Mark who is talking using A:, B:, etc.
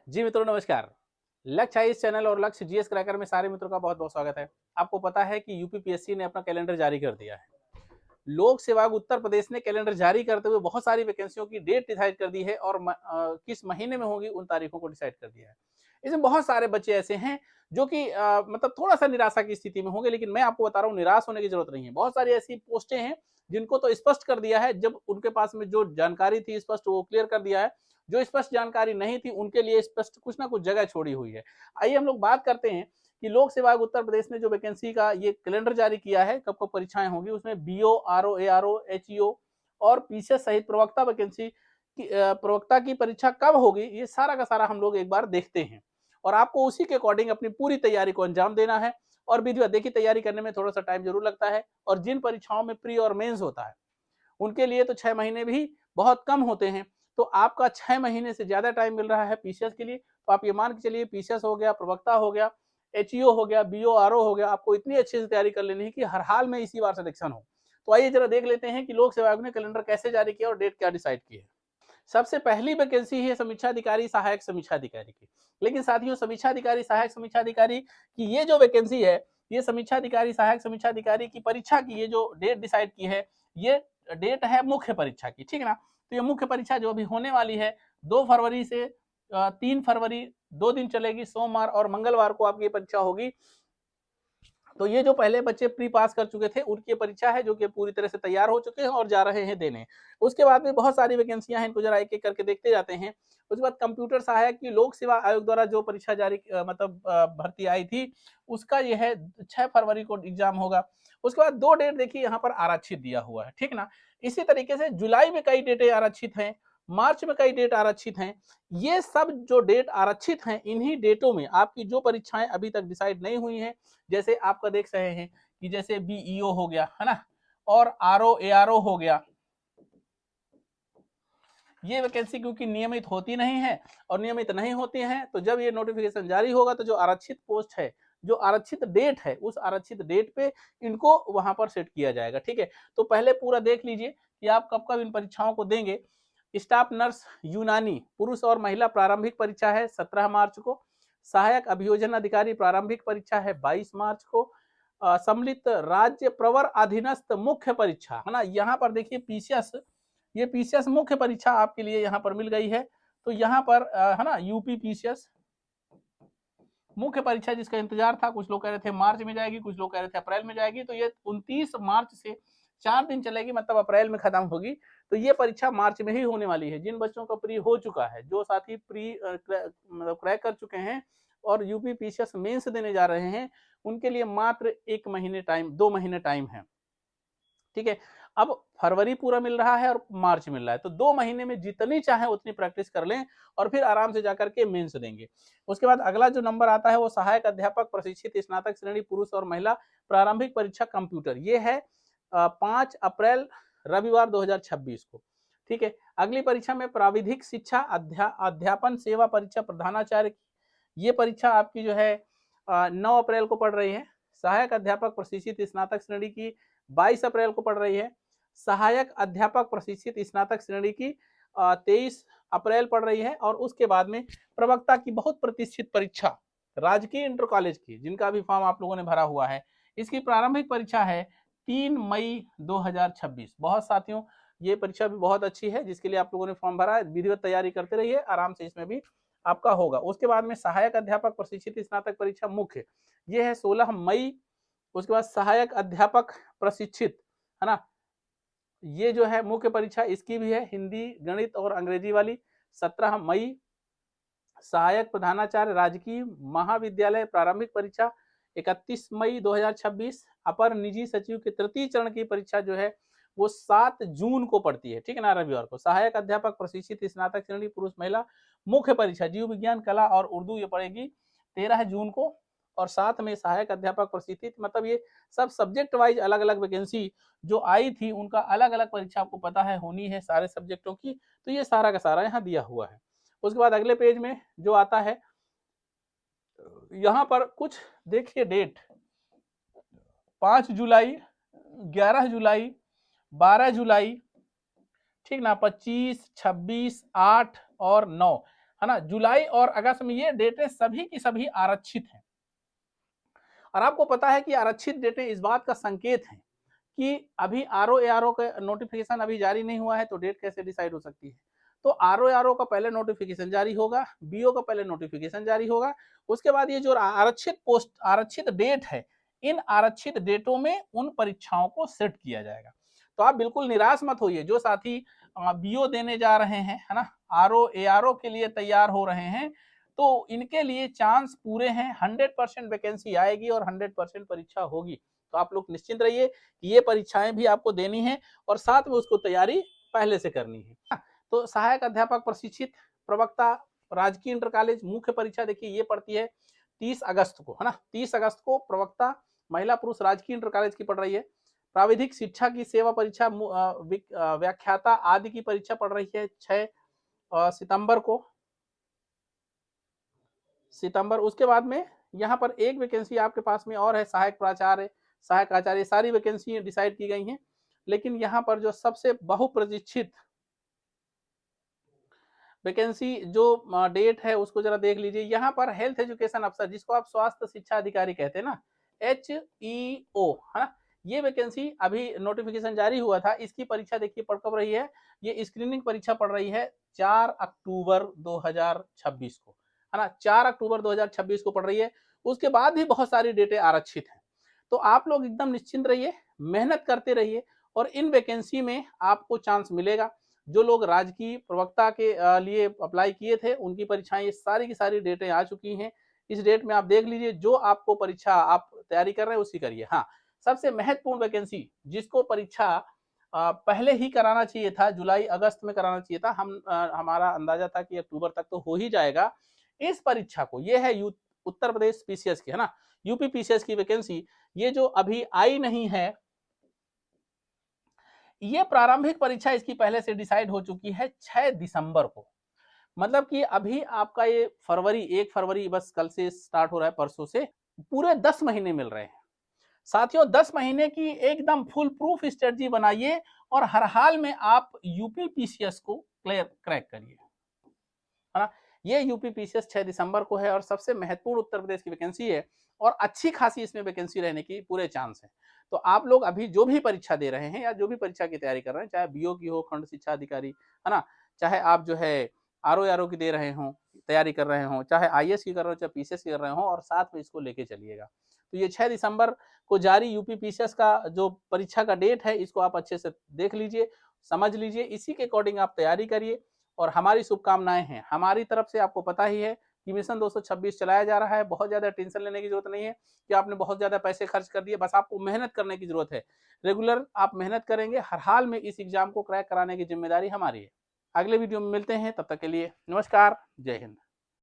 A: जी मित्रों नमस्कार। लक्ष्य आईएएस चैनल और लक्ष्य जीएस क्रैकर में सारे मित्रों का बहुत बहुत स्वागत है। आपको पता है कि यूपीपीएससी ने अपना कैलेंडर जारी कर दिया है। लोक सेवा आयोग उत्तर प्रदेश ने कैलेंडर जारी करते हुए बहुत सारी वैकेंसियों की डेट डिसाइड कर दी है और किस महीने में होगी उन तारीखों को डिसाइड कर दिया है। इसमें बहुत सारे बच्चे ऐसे हैं जो कि मतलब थोड़ा सा निराशा की स्थिति में होंगे, लेकिन मैं आपको बता रहा हूँ निराश होने की जरूरत नहीं है। बहुत सारी ऐसी पोस्टें हैं जिनको तो स्पष्ट कर दिया है, जब उनके पास में जो जानकारी थी स्पष्ट वो क्लियर कर दिया है। जो स्पष्ट जानकारी नहीं थी उनके लिए स्पष्ट कुछ ना कुछ जगह छोड़ी हुई है। आइए हम लोग बात करते हैं कि लोक सेवा आयोग उत्तर प्रदेश ने जो वैकेंसी का ये कैलेंडर जारी किया है, कब कब परीक्षाएं होंगी, उसमें बीओ, आरओ, एआरओ, एचईओ और पीसीएस सहित प्रवक्ता वैकेंसी की प्रवक्ता की परीक्षा कब होगी, ये सारा का सारा हम लोग एक बार देखते हैं और आपको उसी के अकॉर्डिंग अपनी पूरी तैयारी को अंजाम देना है। और विधिवत देखिए, तैयारी करने में थोड़ा सा टाइम जरूर लगता है और जिन परीक्षाओं में प्री और मेंस होता है उनके लिए तो 6 महीने भी बहुत कम होते हैं। तो आपका 6 महीने से ज्यादा टाइम मिल रहा है पीसीएस के लिए, तो आप ये मान के चलिए पीसीएस हो गया, प्रवक्ता हो गया, एचईओ हो गया, बीओ, आरओ हो गया, आपको इतनी अच्छे से तैयारी कर लेनी है कि हर हाल में इसी बार सिलेक्शन हो। तो आइए जरा देख लेते हैं कि लोक सेवा आयोग ने कैलेंडर कैसे जारी किया और डेट क्या डिसाइड की है। सबसे पहली वैकेंसी है समीक्षा अधिकारी, सहायक समीक्षा अधिकारी की। लेकिन साथियों, समीक्षा अधिकारी, सहायक समीक्षा अधिकारी की ये जो वैकेंसी है, ये समीक्षा अधिकारी, सहायक समीक्षा अधिकारी की परीक्षा की ये जो डेट डिसाइड की है, ये डेट है मुख्य परीक्षा की, ठीक है ना। तो ये मुख्य परीक्षा जो अभी होने वाली है 2 फरवरी से 3 फरवरी, 2 दिन चलेगी। सोमवार और मंगलवार को आपकी परीक्षा होगी। तो ये जो पहले बच्चे प्री पास कर चुके थे उनकी परीक्षा है, जो कि पूरी तरह से तैयार हो चुके हैं और जा रहे हैं देने। उसके बाद में बहुत सारी वैकेंसियां हैं, इनको जरा एक एक करके देखते जाते हैं। उसके बाद कंप्यूटर सहायक की लोक सेवा आयोग द्वारा जो परीक्षा जारी भर्ती आई थी, उसका ये है 6 फरवरी को एग्जाम होगा। उसके बाद 2 डेट देखिए यहाँ पर आरक्षित दिया हुआ है, ठीक ना। इसी तरीके से जुलाई में कई डेटें आरक्षित हैं, मार्च में कई डेट आरक्षित हैं। ये सब जो डेट आरक्षित हैं, इन्हीं डेटों में आपकी जो परीक्षाएं अभी तक डिसाइड नहीं हुई हैं, जैसे आपका देख रहे हैं कि जैसे बीईओ हो गया, है ना, और आरओ, एआरओ हो गया, ये वैकेंसी क्योंकि नियमित होती नहीं है और नियमित नहीं होती हैं, तो जब ये नोटिफिकेशन जारी होगा तो जो आरक्षित पोस्ट है, जो आरक्षित डेट है, उस आरक्षित डेट पे इनको वहां पर सेट किया जाएगा, ठीक है। तो पहले पूरा देख लीजिए कि आप कब कब इन परीक्षाओं को देंगे। स्टाफ नर्स यूनानी पुरुष और महिला प्रारंभिक परीक्षा है 17 मार्च को। सहायक अभियोजन अधिकारी प्रारंभिक परीक्षा है 22 मार्च को। सम्मिलित राज्य प्रवर अधीनस्थ मुख्य परीक्षा, है ना, यहाँ पर देखिए पीसीएस, ये पीसीएस मुख्य परीक्षा आपके लिए यहाँ पर मिल गई है। तो यहाँ पर है ना, यूपी पीसीएस मुख्य परीक्षा जिसका इंतजार था, कुछ लोग कह रहे थे मार्च में जाएगी, कुछ लोग कह रहे थे अप्रैल में जाएगी, तो ये 29 मार्च से 4 दिन चलेगी, मतलब अप्रैल में खत्म होगी। तो ये परीक्षा मार्च में ही होने वाली है। जिन बच्चों का प्री हो चुका है, जो साथी प्री मतलब क्रैक कर चुके हैं और यूपी पीसीएस मेंस देने जा रहे हैं, उनके लिए मात्र 1 महीने टाइम, 2 महीने टाइम है, ठीक है। अब फरवरी पूरा मिल रहा है और मार्च मिल रहा है, तो 2 महीने में जितनी चाहे उतनी प्रैक्टिस कर लें और फिर आराम से जाकर के मेंस देंगे। उसके बाद अगला जो नंबर आता है वो सहायक अध्यापक प्रशिक्षित स्नातक श्रेणी पुरुष और महिला प्रारंभिक परीक्षा कंप्यूटर, ये है 5 अप्रैल रविवार 2026 को, ठीक है। अगली परीक्षा में प्राविधिक शिक्षा अध्यापन सेवा परीक्षा प्रधानाचार्य, ये परीक्षा आपकी जो है 9 अप्रैल को पड़ रही है। सहायक अध्यापक प्रशिक्षित स्नातक श्रेणी की 22 अप्रैल को पड़ रही है। सहायक अध्यापक प्रशिक्षित स्नातक श्रेणी की 23 अप्रैल पड़ रही है। और उसके बाद में प्रवक्ता की बहुत प्रतिष्ठित परीक्षा राजकीय इंटर कॉलेज की, जिनका भी फॉर्म आप लोगों ने भरा हुआ है, इसकी प्रारंभिक परीक्षा है 3 मई 2026। बहुत साथियों, ये परीक्षा भी बहुत अच्छी है, जिसके लिए आप लोगों ने फॉर्म भरा है, विधिवत तैयारी करते रहिए, आराम से इसमें भी आपका होगा। उसके बाद में सहायक अध्यापक प्रशिक्षित स्नातक परीक्षा मुख्य, ये है 16 मई। उसके बाद सहायक अध्यापक प्रशिक्षित, है ना, ये जो है मुख्य परीक्षा, इसकी भी है हिंदी, गणित और अंग्रेजी वाली, 17 मई। सहायक प्रधानाचार्य राजकीय महाविद्यालय प्रारंभिक परीक्षा 31 मई 2026। अपर निजी सचिव के तृतीय चरण की परीक्षा जो है वो 7 जून को पड़ती है, ठीक है ना, रविवार को। सहायक अध्यापक प्रशिक्षित स्नातक श्रेणी पुरुष महिला मुख्य परीक्षा जीव विज्ञान कला और उर्दू, ये पड़ेगी 13 जून को। और साथ में सहायक अध्यापक प्रशिक्षित, मतलब ये सब सब्जेक्ट वाइज अलग अलग वैकेंसी जो आई थी, उनका अलग अलग परीक्षा आपको पता है होनी है सारे सब्जेक्टों की, तो ये सारा का सारा यहाँ दिया हुआ है। उसके बाद अगले पेज में जो आता है, यहाँ पर कुछ देखिए डेट, 5 जुलाई, 11 जुलाई, 12 जुलाई, ठीक ना, 25, 26, 8, और 9, है ना। जुलाई और अगस्त में ये डेटें सभी की सभी आरक्षित हैं। और आपको पता है कि आरक्षित डेटें इस बात का संकेत हैं कि अभी आरओ एआरओ का नोटिफिकेशन अभी जारी नहीं हुआ है, तो डेट कैसे डिसाइड हो सकती है। तो आरओ एआरओ का पहले नोटिफिकेशन जारी होगा, बीओ का पहले नोटिफिकेशन जारी होगा, उसके बाद ये जो आरक्षित डेट है, इन आरक्षित डेटों में उन परीक्षाओं को सेट किया जाएगा। तो आप बिल्कुल निराश मत होइए, जो साथी बीओ देने जा रहे हैं, है ना, आरओ एआरओ के लिए तैयार हो रहे हैं, तो इनके लिए चांस पूरे हैं, 100% वैकेंसी आएगी और 100% परीक्षा होगी। तो आप लोग निश्चिंत रहिए कि ये परीक्षाएं भी आपको देनी है और साथ में उसको तैयारी पहले से करनी है। तो सहायक अध्यापक प्रशिक्षित प्रवक्ता राजकीय इंटर कॉलेज मुख्य परीक्षा देखिए ये पड़ती है 30 अगस्त को, है ना। 30 अगस्त को प्रवक्ता महिला पुरुष राजकीय इंटर कॉलेज की पड़ रही है। प्राविधिक शिक्षा की सेवा परीक्षा व्याख्याता आदि की परीक्षा पड़ रही है 6 सितंबर को। उसके बाद में यहाँ पर एक वैकेंसी आपके पास में और है, सहायक प्राचार्य, सहायक आचार्य, सारी वैकेंसी डिसाइड की गई हैं। लेकिन यहाँ पर जो सबसे बहुप्रतीक्षित वैकेंसी जो डेट है उसको जरा देख लीजिए। यहाँ पर हेल्थ एजुकेशन अफसर, जिसको आप स्वास्थ्य शिक्षा अधिकारी कहते हैं ना, HEO, है ना, ये वैकेंसी अभी नोटिफिकेशन जारी हुआ था। इसकी परीक्षा देखिए पड़ कब रही है, ये स्क्रीनिंग परीक्षा पड़ रही है 4 अक्टूबर 2026 को, है ना, 4 अक्टूबर 2026 को पड़ रही है। उसके बाद भी बहुत सारी डेटें आरक्षित हैं। तो आप लोग एकदम निश्चिंत रहिए, मेहनत करते रहिए और इन वैकेंसी में आपको चांस मिलेगा। जो लोग राजकीय प्रवक्ता के लिए अप्लाई किए थे, उनकी परीक्षाएं ये सारी की सारी डेटें आ चुकी हैं। इस डेट में आप देख लीजिए, जो आपको परीक्षा आप तैयारी कर रहे हैं उसी करिए। हाँ, सबसे महत्वपूर्ण वैकेंसी जिसको परीक्षा पहले ही कराना चाहिए था, जुलाई अगस्त में कराना चाहिए था, हमारा अंदाजा था कि अक्टूबर तक तो हो ही जाएगा इस परीक्षा को। ये है उत्तर प्रदेश पीसीएस की, है ना, यूपी पीसीएस की वैकेंसी, ये जो अभी आई नहीं है, ये प्रारंभिक परीक्षा इसकी पहले से डिसाइड हो चुकी है 6 दिसंबर को। मतलब कि अभी आपका ये 1 फरवरी बस कल से स्टार्ट हो रहा है, परसों से, पूरे 10 महीने मिल रहे हैं साथियों। 10 महीने की एकदम फुल प्रूफ स्ट्रेटजी बनाइए और हर हाल में आप यूपी पीसीएस को क्रैक करिए, है ना। ये यूपी पीसीएस 6 दिसंबर को है और सबसे महत्वपूर्ण उत्तर प्रदेश की वैकेंसी है और अच्छी खासी इसमें वैकेंसी रहने की पूरे चांस है। तो आप लोग अभी जो भी परीक्षा दे रहे हैं या जो भी परीक्षा की तैयारी कर रहे हैं, चाहे बीओ की हो, खंड शिक्षा अधिकारी, है ना, चाहे आप जो है आरओ की दे रहे हो, तैयारी कर रहे हो, चाहे आईएएस की कर रहे हो, चाहे पीसीएस की कर रहे हो, और साथ में इसको लेके चलिएगा। तो ये 6 दिसंबर को जारी यूपी पीसीएस का जो परीक्षा का डेट है, इसको आप अच्छे से देख लीजिए, समझ लीजिए, इसी के अकॉर्डिंग आप तैयारी करिए और हमारी शुभकामनाएं हैं। हमारी तरफ से आपको पता ही है कि मिशन 226 चलाया जा रहा है। बहुत ज्यादा टेंशन लेने की जरूरत नहीं है कि आपने बहुत ज्यादा पैसे खर्च कर दिए, बस आपको मेहनत करने की जरूरत है। रेगुलर आप मेहनत करेंगे, हर हाल में इस एग्जाम को क्रैक कराने की जिम्मेदारी हमारी है। अगले वीडियो में मिलते हैं, तब तक के लिए नमस्कार, जय हिंद।